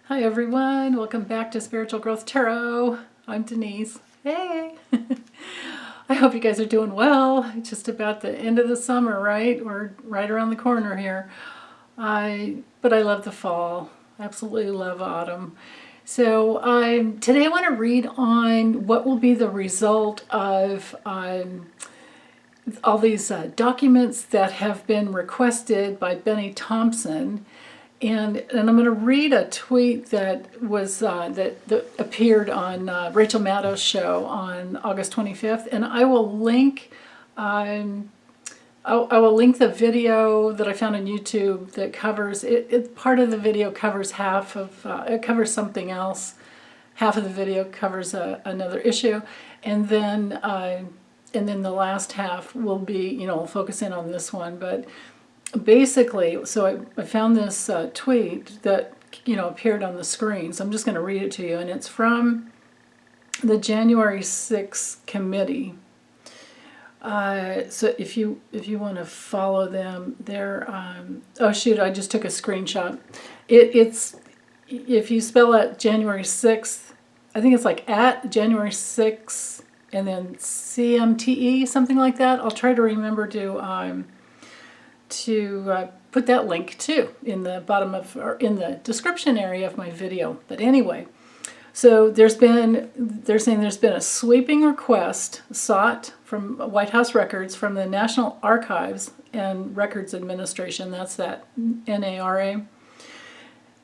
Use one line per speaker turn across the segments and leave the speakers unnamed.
Hi everyone, welcome back to Spiritual Growth Tarot. I'm Denise. Hey! I hope you guys are doing well. It's just about the end of the summer, right? We're right around the corner here. But I love the fall. Absolutely love autumn. So today I want to read on what will be the result of all these documents that have been requested by Bennie Thompson. And I'm going to read a tweet that was that appeared on Rachel Maddow's show on August 25th, and I will link I will link the video that I found on YouTube that covers it. Part of the video covers half of it covers something else. Half of the video covers another issue, and then the last half will be focus in on this one, but. Basically, so I found this tweet that appeared on the screen, so I'm just going to read it to you, and it's from the January 6th committee. So if you want to follow them, they're oh shoot, I just took a screenshot. It's if you spell out January 6th, I think it's like at January 6th and then CMTE, something like that. I'll try to remember to put that link too in the bottom of or in the description area of my video. But anyway, so they're saying there's been a sweeping request sought from White House records from the National Archives and Records Administration. That's that NARA.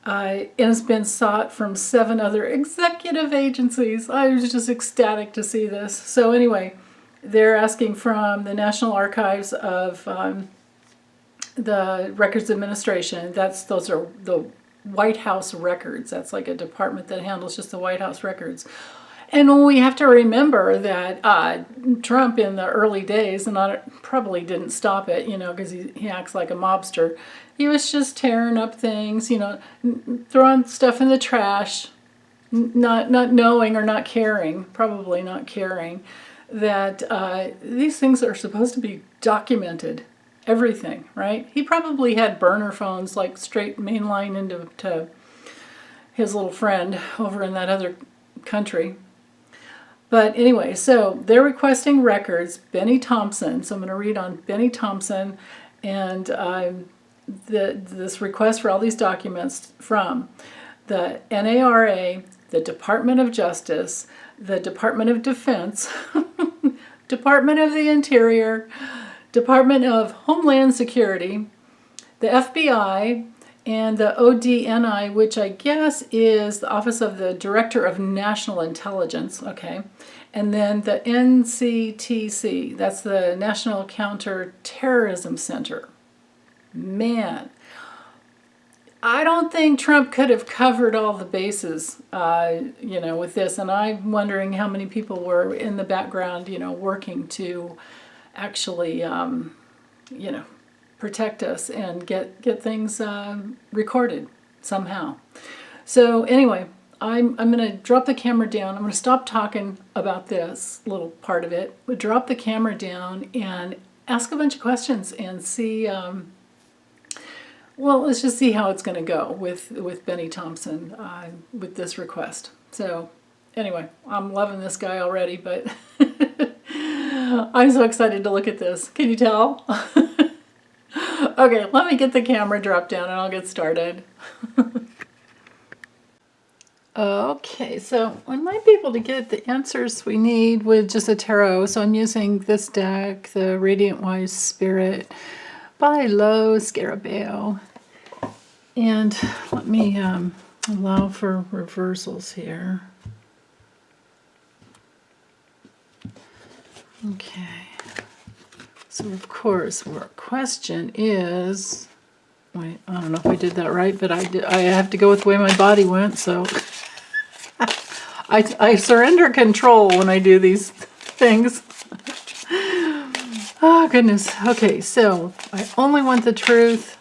And it's been sought from 7 other executive agencies. I was just ecstatic to see this. So anyway, they're asking from the National Archives of the Records Administration. Those are the White House records. That's like a department that handles just the White House records. And we have to remember that Trump in the early days, and I probably didn't stop it, because he acts like a mobster. He was just tearing up things, throwing stuff in the trash, not knowing or not caring, probably not caring, that these things are supposed to be documented. Everything, right? He probably had burner phones like straight main line into his little friend over in that other country. But anyway, so they're requesting records, Bennie Thompson. So I'm going to read on Bennie Thompson and this request for all these documents from the NARA, the Department of Justice, the Department of Defense, Department of the Interior, Department of Homeland Security, the FBI, and the ODNI, which I guess is the Office of the Director of National Intelligence, okay, and then the NCTC, that's the National Counterterrorism Center. Man, I don't think Trump could have covered all the bases, with this, and I'm wondering how many people were in the background, working to actually, protect us and get things recorded somehow. So anyway, I'm going to drop the camera down. I'm going to stop talking about this little part of it, but drop the camera down and ask a bunch of questions and see, let's just see how it's going to go with Bennie Thompson with this request. So anyway, I'm loving this guy already, but I'm so excited to look at this. Can you tell? Okay, let me get the camera dropped down and I'll get started. Okay, so I might be able to get the answers we need with just a tarot. So I'm using this deck, the Radiant Wise Spirit by Lo Scarabeo. And let me allow for reversals here. Okay, so of course our question is, wait, I don't know if I did that right, but I have to go with the way my body went, so I surrender control when I do these things. Oh goodness, okay, so I only want the truth.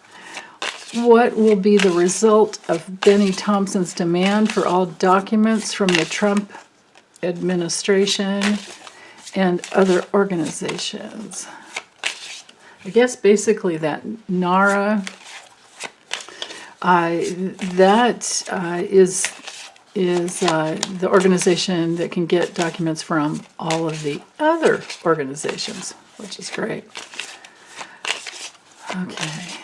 What will be the result of Bennie Thompson's demand for all documents from the Trump administration and other organizations? I guess basically that NARA That is the organization that can get documents from all of the other organizations, which is great. Okay.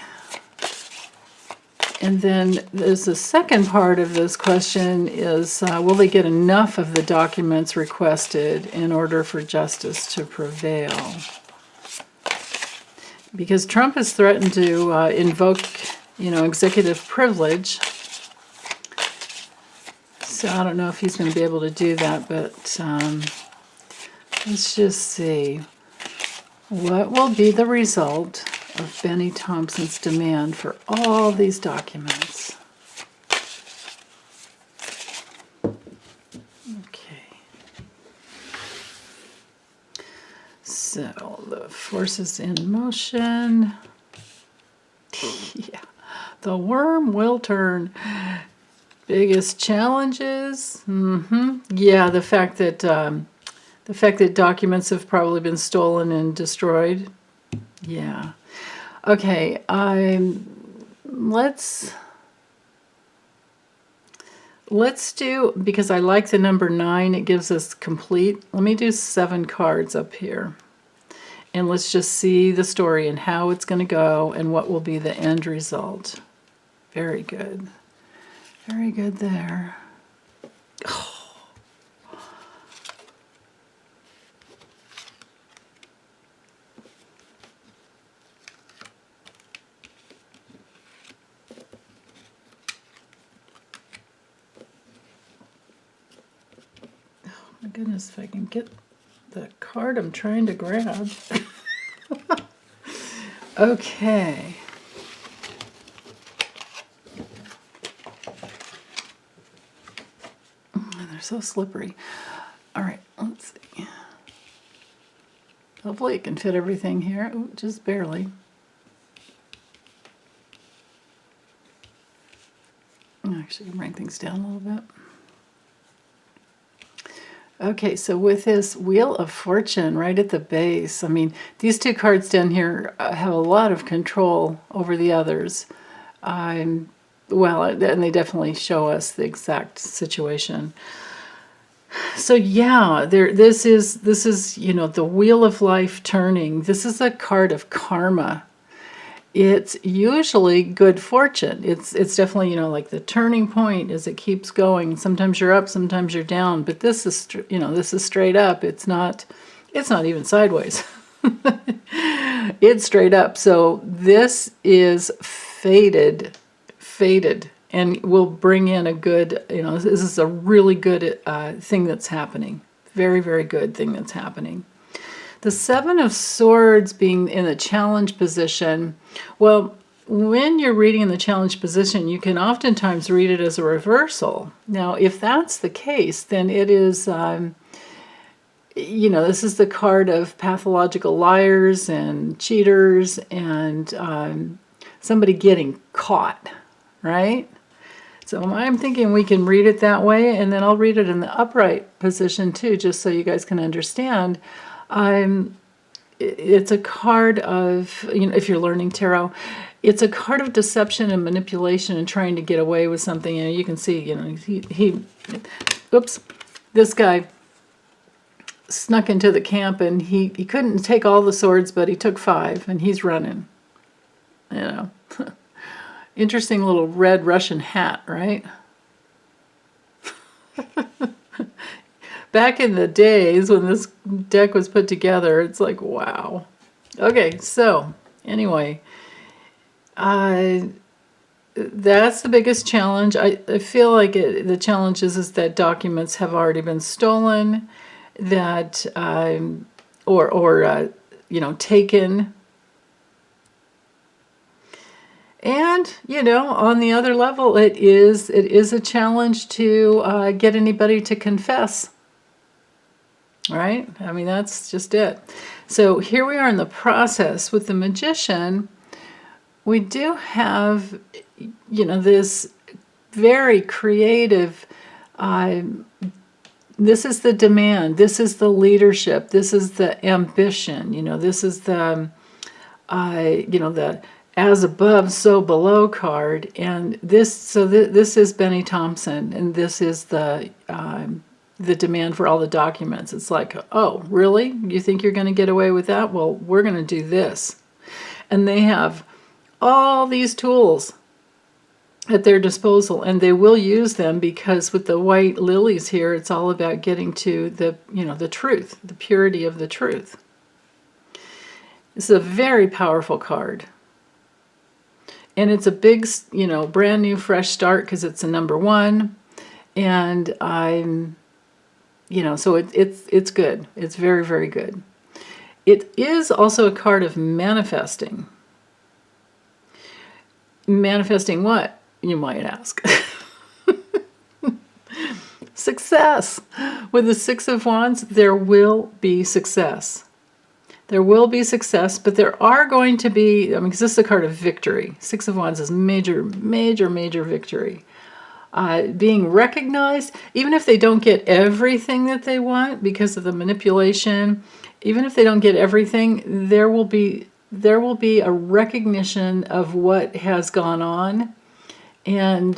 And then there's the second part of this question is, will they get enough of the documents requested in order for justice to prevail? Because Trump has threatened to invoke, executive privilege. So I don't know if he's going to be able to do that, but let's just see. What will be the result of Bennie Thompson's demand for all these documents? Okay. So the forces in motion. Yeah, the worm will turn. Biggest challenges? Yeah, the fact that documents have probably been stolen and destroyed. Yeah. Okay. Let's do, because I like the number 9. It gives us complete. Let me do 7 cards up here, and let's just see the story and how it's going to go and what will be the end result. Very good. Very good there. Oh. Oh my goodness, if I can get the card I'm trying to grab. Okay. They're so slippery. All right, let's see. Hopefully it can fit everything here. Ooh, just barely. Actually, bring things down a little bit. Okay, so with this Wheel of Fortune right at the base, I mean, these 2 cards down here have a lot of control over the others. Well, and they definitely show us the exact situation. So yeah, this is the wheel of life turning. This is a card of karma. It's usually good fortune. It's definitely, like the turning point as it keeps going. Sometimes you're up, sometimes you're down, but this is straight up. It's not even sideways. It's straight up. So this is fated, and will bring in a good, this is a really good thing that's happening. Very, very good thing that's happening. The 7 of Swords being in the challenge position, well, when you're reading in the challenge position, you can oftentimes read it as a reversal. Now, if that's the case, then it is, this is the card of pathological liars and cheaters and somebody getting caught, right? So I'm thinking we can read it that way, and then I'll read it in the upright position too, just so you guys can understand. It's a card of, if you're learning tarot, it's a card of deception and manipulation and trying to get away with something. You can see, oops, this guy snuck into the camp, and he couldn't take all the swords, but he took 5, and he's running. Interesting little red Russian hat, right? Back in the days when this deck was put together, it's like, wow. Okay, so anyway, that's the biggest challenge. I feel like the challenge is that documents have already been stolen, that taken. And, on the other level, it is a challenge to get anybody to confess. Right? I mean, that's just it. So here we are in the process with the Magician. We do have, this very creative, this is the demand, this is the leadership, this is the ambition, this is the, the as above, so below card. And this is Bennie Thompson, and this is the demand for all the documents. It's like, oh, really? You think you're going to get away with that? Well, we're going to do this. And they have all these tools at their disposal, and they will use them, because with the white lilies here, it's all about getting to the, the truth, the purity of the truth. It's a very powerful card. And it's a big, brand new fresh start, because it's a number 1. And I'm, so it's good. It's very, very good. It is also a card of manifesting. Manifesting what, you might ask? Success. With the Six of Wands, there will be success. There will be success, but there are going to be, because this is a card of victory. Six of Wands is major, major, major victory. Being recognized, even if they don't get everything that they want because of the manipulation, even if they don't get everything, there will be a recognition of what has gone on. And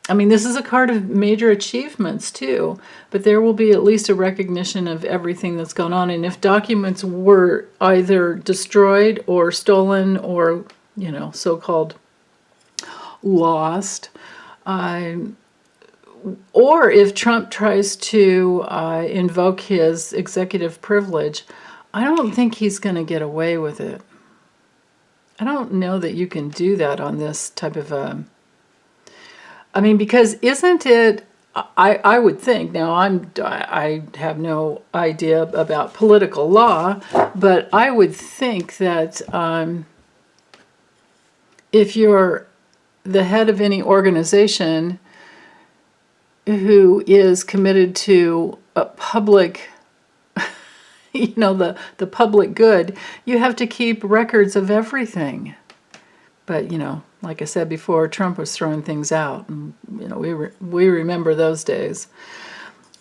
this is a card of major achievements too, but there will be at least a recognition of everything that's gone on. And if documents were either destroyed or stolen or, so-called lost, or if Trump tries to invoke his executive privilege, I don't think he's going to get away with it. I don't know that you can do that on this type of because isn't it, I would think, now I have no idea about political law, but I would think that if you're the head of any organization who is committed to a public, the public good, you have to keep records of everything. But, like I said before, Trump was throwing things out, and, we remember those days.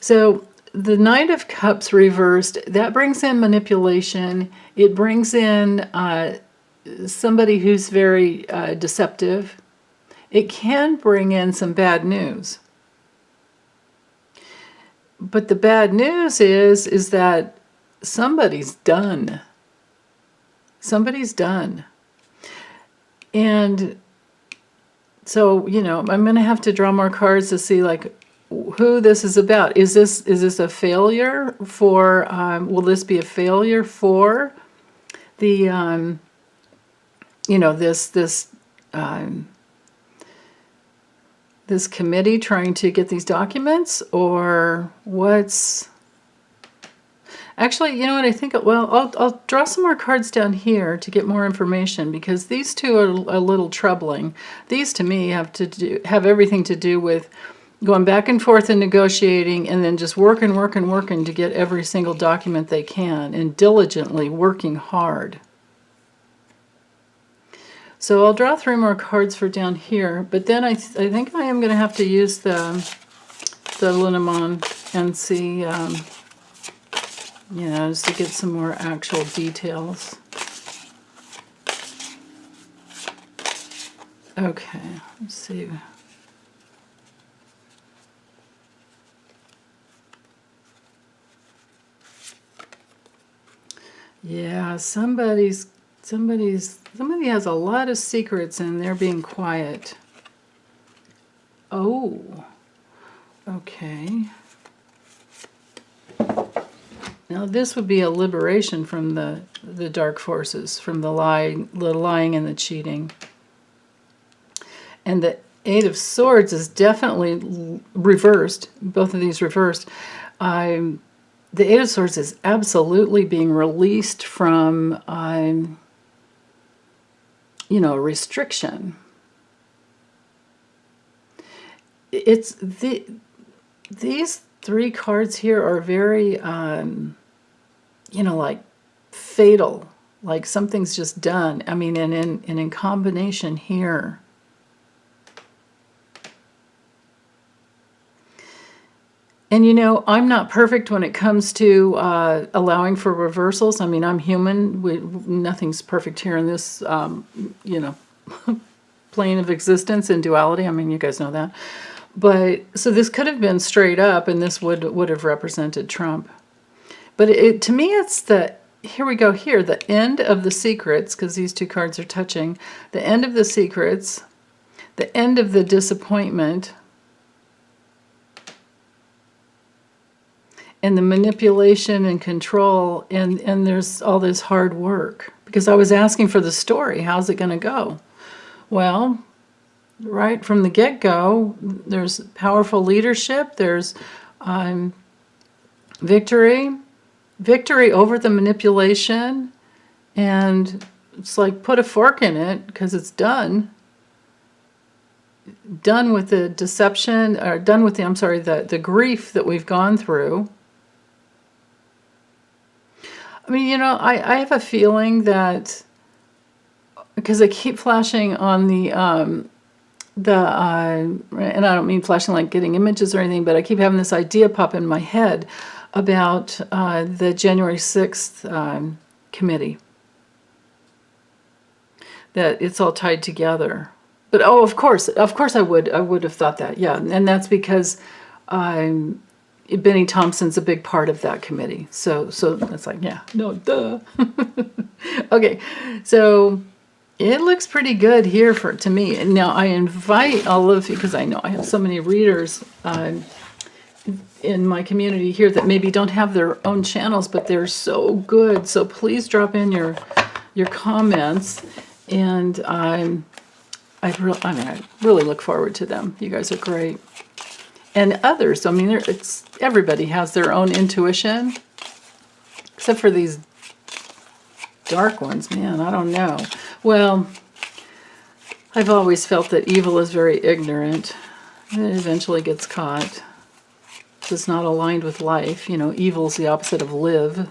So the Knight of Cups reversed, that brings in manipulation. It brings in somebody who's very deceptive. It can bring in some bad news. But the bad news is that somebody's done. Somebody's done. And so, I'm going to have to draw more cards to see, who this is about. Is this a failure for, will this be a failure for the, this committee trying to get these documents, or what's... Actually, you know what I think? Well, I'll draw some more cards down here to get more information, because these two are a little troubling. These, to me, have everything to do with going back and forth and negotiating, and then just working to get every single document they can, and diligently working hard. So I'll draw 3 more cards for down here, but then I think I am going to have to use the Lunamon and see... just to get some more actual details. Okay, let's see. Yeah, somebody has a lot of secrets and they're being quiet. Oh, okay. Now this would be a liberation from the dark forces, from the lying and the cheating. And the Eight of Swords is definitely reversed, both of these reversed. The Eight of Swords is absolutely being released from, restriction. These 3 cards here are very, like fatal, like something's just done. And in combination here. And you know, I'm not perfect when it comes to allowing for reversals. I mean, I'm human. Nothing's perfect here in this, you know, plane of existence in duality. I mean, you guys know that. But so this could have been straight up, and this would have represented Trump. But to me, it's the, here we go here, the end of the secrets, because these two cards are touching, the end of the secrets, the end of the disappointment, and the manipulation and control, and there's all this hard work. Because I was asking for the story, how's it going to go? Well, right from the get-go, there's powerful leadership, there's victory over the manipulation, and it's like put a fork in it because it's done with the deception, or done with the, I'm sorry, the grief that we've gone through. I mean, you know, I have a feeling that, because I keep flashing on the and I don't mean flashing like getting images or anything, but I keep having this idea pop in my head about the January 6th committee. That it's all tied together. But oh, of course I would have thought that, yeah. And that's because Bennie Thompson's a big part of that committee. So it's like, yeah, no, duh. Okay, so it looks pretty good here to me. And now I invite all of you, because I know I have so many readers in my community here that maybe don't have their own channels, but they're so good. So please drop in your comments, and I really look forward to them. You guys are great. And others, I mean, everybody has their own intuition, except for these dark ones, man, I don't know. Well, I've always felt that evil is very ignorant. It eventually gets caught. It's not aligned with life. You know, evil's the opposite of live.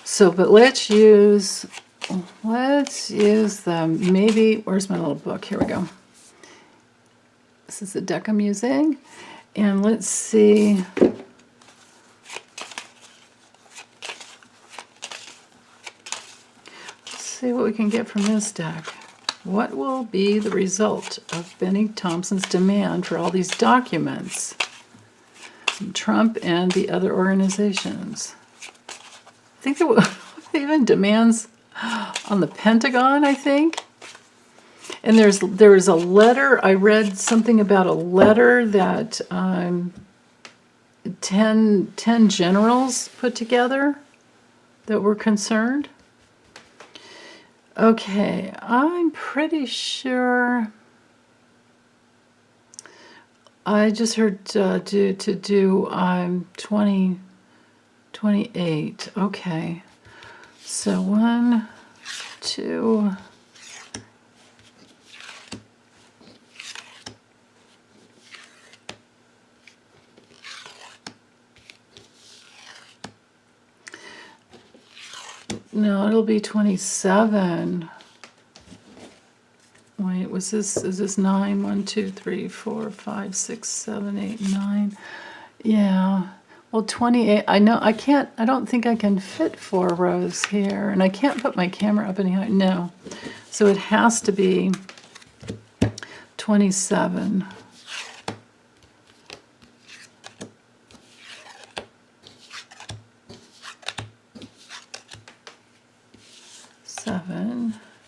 So, but let's use the, maybe, where's my little book? Here we go. This is the deck I'm using. And let's see. Let's see what we can get from this deck. What will be the result of Bennie Thompson's demand for all these documents from Trump and the other organizations? I think there were even demands on the Pentagon, I think. And there's a letter, I read something about a letter that 10 generals put together that were concerned. Okay, I'm pretty sure I just heard to do 28. Okay, so 1, 2. No, it'll be 27. Wait, is this 9? 1, 2, 3, 4, 5, 6, 7, 8, 9. Yeah. Well, 28, I don't think I can fit 4 rows here, and I can't put my camera up any higher. No. So it has to be 27.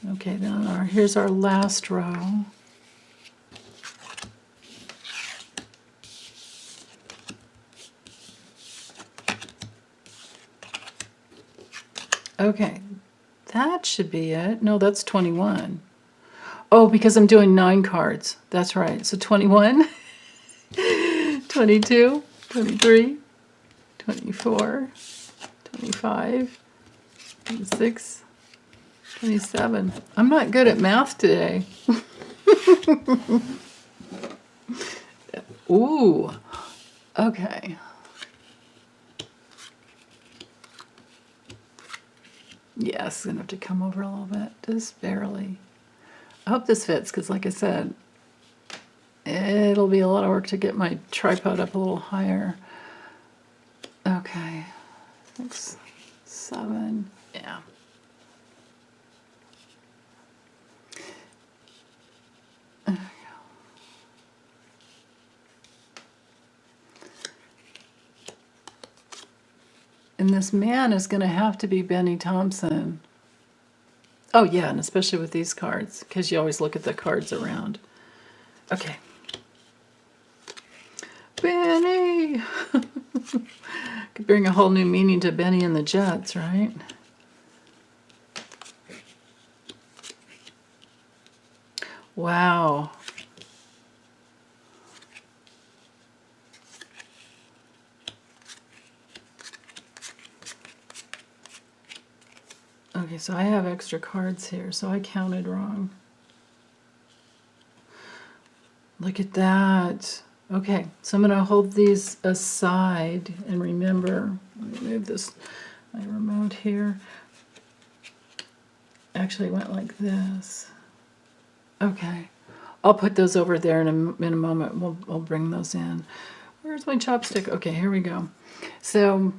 Okay, then here's our last row. Okay, that should be it. No, that's 21. Oh, because I'm doing 9 cards. That's right. So 21, 22, 23, 24, 25, 26, 27. I'm not good at math today. Ooh. Okay. Yes, I'm going to have to come over a little bit. Just barely. I hope this fits, because like I said, It'll be a lot of work to get my tripod up a little higher. Okay, 6, 7, yeah. There we go. And this man is going to have to be Bennie Thompson. Oh yeah, and especially with these cards, because you always look at the cards around. Okay. Bennie! Could bring a whole new meaning to Bennie and the Jets, right? Wow. Okay, so I have extra cards here, so I counted wrong. Look at that. Okay, so I'm going to hold these aside and remember, let me move this, my remote here. Actually, it went like this. Okay, I'll put those over there in a moment. We'll bring those in. Where's my chopstick? Okay, here we go. So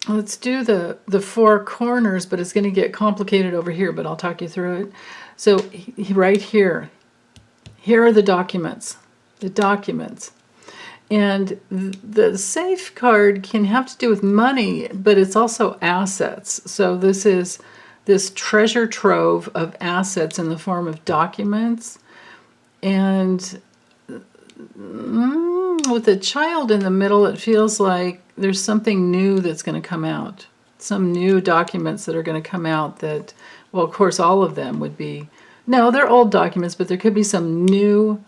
let's do the 4 corners, but it's going to get complicated over here, but I'll talk you through it. So right here are the documents. And the safe card can have to do with money, but it's also assets. So this is this treasure trove of assets in the form of documents. And with the child in the middle, it feels like there's something new that's going to come out. Some new documents that are going to come out that, well, of course, all of them would be, no, they're old documents, but there could be some new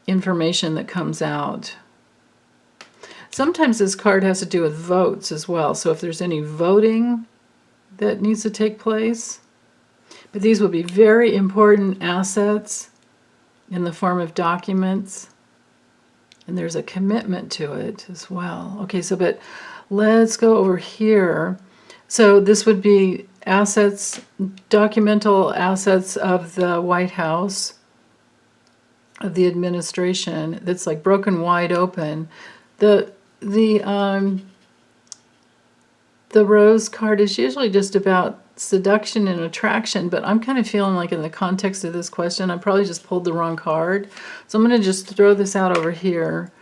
information that comes out. Sometimes this card has to do with votes as well. So if there's any voting that needs to take place, but these would be very important assets in the form of documents. And there's a commitment to it as well. Okay, so but let's go over here. So this would be assets, documental assets of the White House, of the administration, that's like broken wide open. The rose card is usually just about seduction and attraction, but I'm kind of feeling like in the context of this question, I probably just pulled the wrong card. So I'm going to just throw this out over here.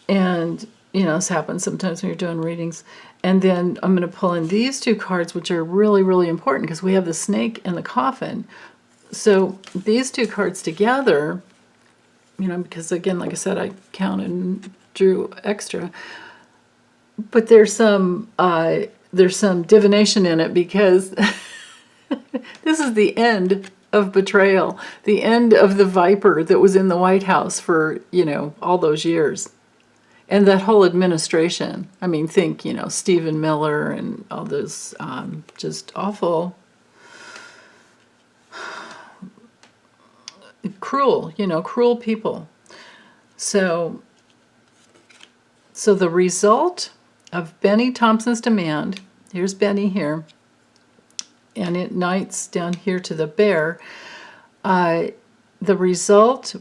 And, you know, this happens sometimes when you're doing readings. And then I'm going to pull in these 2 cards, which are really, really important because we have the snake and the coffin. So these 2 cards together, you know, because again, like I said, I counted and drew extra. But there's some divination in it because this is the end of betrayal, the end of the viper that was in the White House for, you know, all those years. And that whole administration, I mean, think, you know, Stephen Miller and all those just awful, cruel, you know, cruel people. So the result of Bennie Thompson's demand, here's Bennie here, and it knights down here to the bear. The result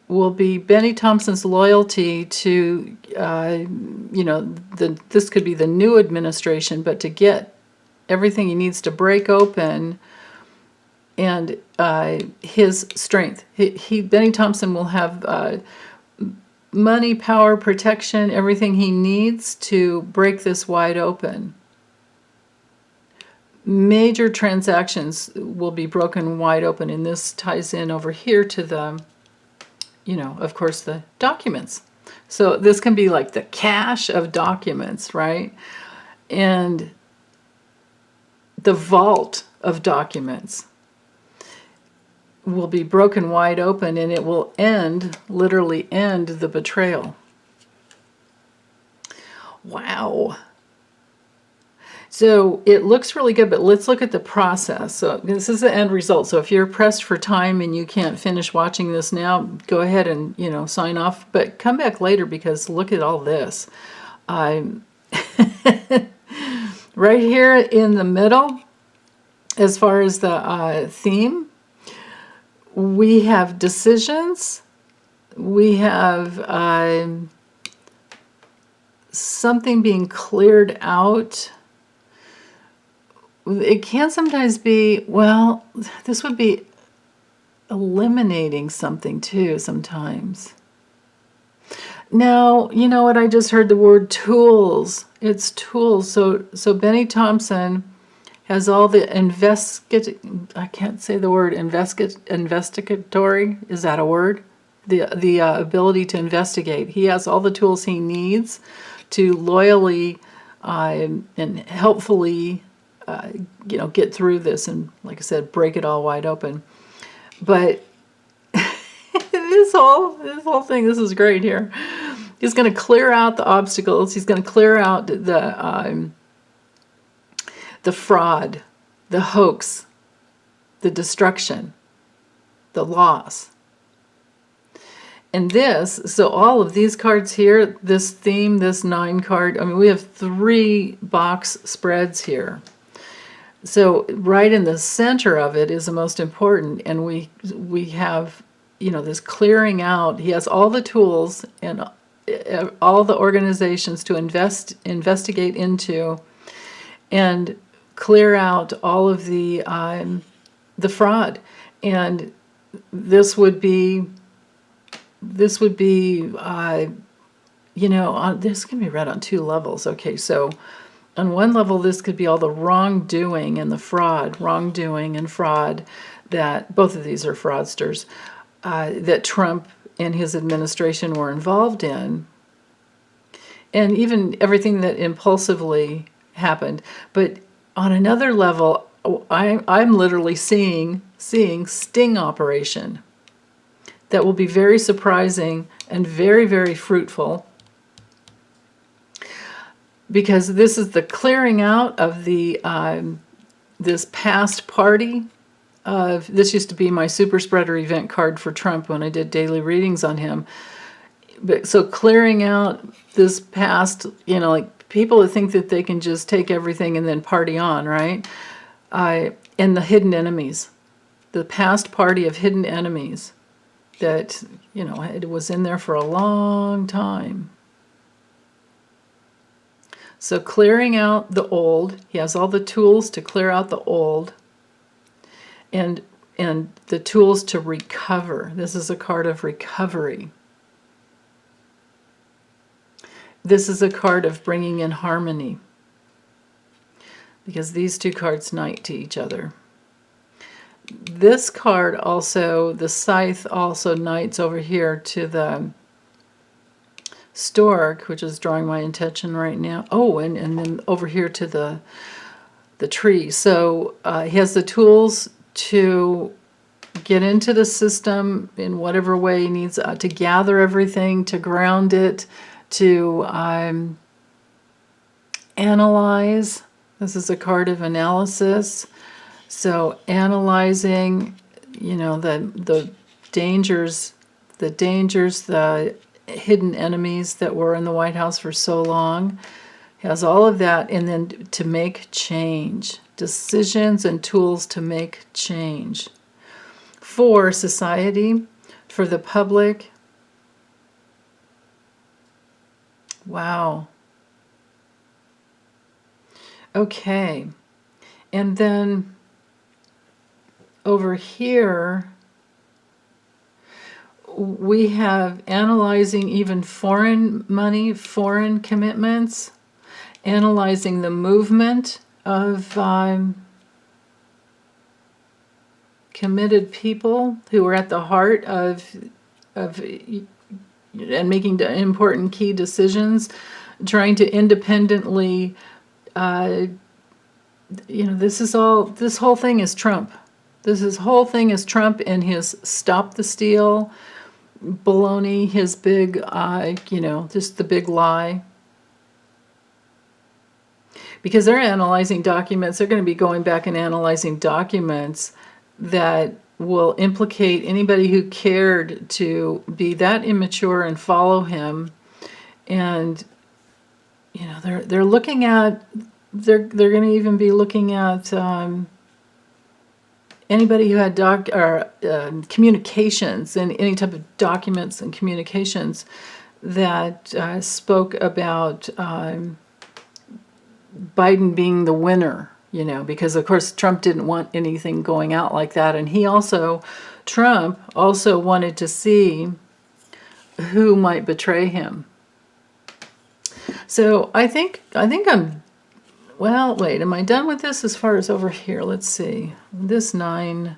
will be Bennie Thompson's loyalty to, you know, this could be the new administration, but to get everything he needs to break open, and his strength. Bennie Thompson will have money, power, protection, everything he needs to break this wide open. Major transactions will be broken wide open, and this ties in over here to the, you know, of course, the documents. So this can be like the cache of documents, right? And the vault of documents will be broken wide open, and it will end, literally end the betrayal. Wow. So it looks really good, but let's look at the process. So this is the end result. So if you're pressed for time and you can't finish watching this now, go ahead and, you know, sign off, but come back later because look at all this. Right here in the middle, as far as the theme, we have decisions, We have something being cleared out. It can sometimes be, well, this would be eliminating something too sometimes. Now, you know what? I just heard the word tools. It's tools. So Bennie Thompson has all the I can't say the word investigatory. Is that a word? The ability to investigate. He has all the tools he needs to loyally and helpfully, get through this and, like I said, break it all wide open. But this whole thing, this is great here. He's going to clear out the obstacles. He's going to clear out the fraud, the hoax, the destruction, the loss. And so all of these cards here, this theme, this 9 card, I mean, we have 3 box spreads here. So right in the center of it is the most important, and we have, this clearing out. He has all the tools and all the organizations to investigate into and clear out all of the fraud. And this would be this can be read on 2 levels. Okay, so on one level, this could be all the wrongdoing and wrongdoing and fraud, that both of these are fraudsters, that Trump and his administration were involved in, and even everything that impulsively happened. But on another level, I'm literally seeing sting operation that will be very surprising and very, very fruitful, because this is the clearing out of the this past party. This used to be my super spreader event card for Trump when I did daily readings on him. But so clearing out this past, like people that think that they can just take everything and then party on, right? And the hidden enemies, the past party of hidden enemies that, it was in there for a long time. So clearing out the old, he has all the tools to clear out the old, and the tools to recover. This is a card of recovery. This is a card of bringing in harmony, because these 2 cards knight to each other. This card also, the scythe, also knights over here to the stork, which is drawing my attention right now. Oh, and then over here to the tree. So he has the tools to get into the system in whatever way he needs, to gather everything, to ground it, to analyze. This is a card of analysis. So analyzing, the dangers, the hidden enemies that were in the White House for so long. He has all of that, and then to make change. Decisions and tools to make change. For society, for the public. Wow. Okay. And then over here, we have analyzing even foreign money, foreign commitments, analyzing the movement of committed people who are at the heart of and making important key decisions, trying to independently, this whole thing is Trump. This whole thing is Trump and his stop the steal baloney, his big, just the big lie. Because they're analyzing documents, they're going to be going back and analyzing documents that will implicate anybody who cared to be that immature and follow him. And, they're looking at, they're going to even be looking at anybody who had communications and any type of documents and communications that spoke about Biden being the winner, you know, because of course Trump didn't want anything going out like that, and Trump also wanted to see who might betray him. So I think I'm, well, wait, am I done with this as far as over here? Let's see. This 9.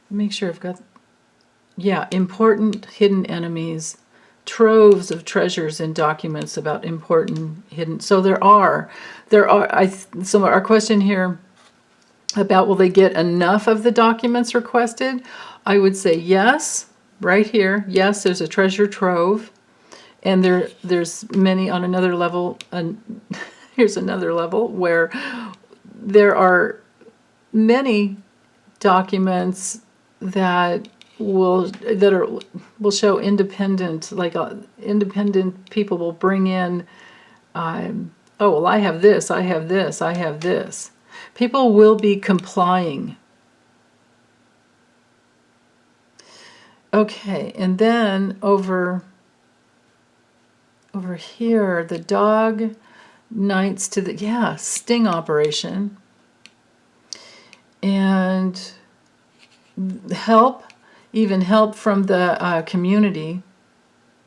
Make sure I've got, yeah, important hidden enemies, troves of treasures and documents about important hidden. So so our question here about will they get enough of the documents requested? I would say yes, right here. Yes, there's a treasure trove, and there's many on another level. And here's another level where there are many documents that will show independent, like independent people will bring in. Oh well, I have this. I have this. I have this. People will be complying. Okay, and then over here, the dog knights to the, sting operation. And help, even help from the community.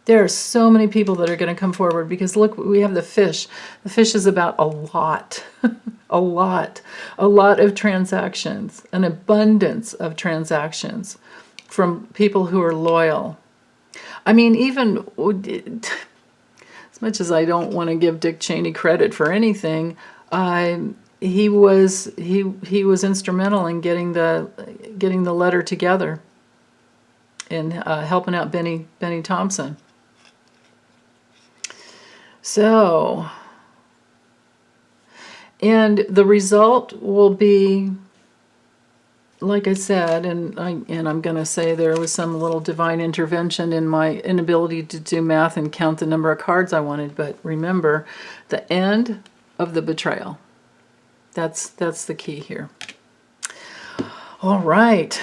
There are so many people that are going to come forward because look, we have the fish. The fish is about a lot, a lot of transactions, an abundance of transactions from people who are loyal. I mean, even as much as I don't want to give Dick Cheney credit for anything, he was instrumental in getting the letter together and helping out Bennie Thompson. So, and the result will be, like I said, and I'm going to say there was some little divine intervention in my inability to do math and count the number of cards I wanted. But remember, the end of the betrayal. That's the key here. All right.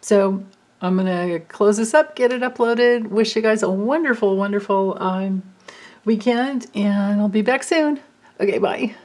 So I'm going to close this up, get it uploaded. Wish you guys a wonderful, wonderful weekend, and I'll be back soon. Okay, bye.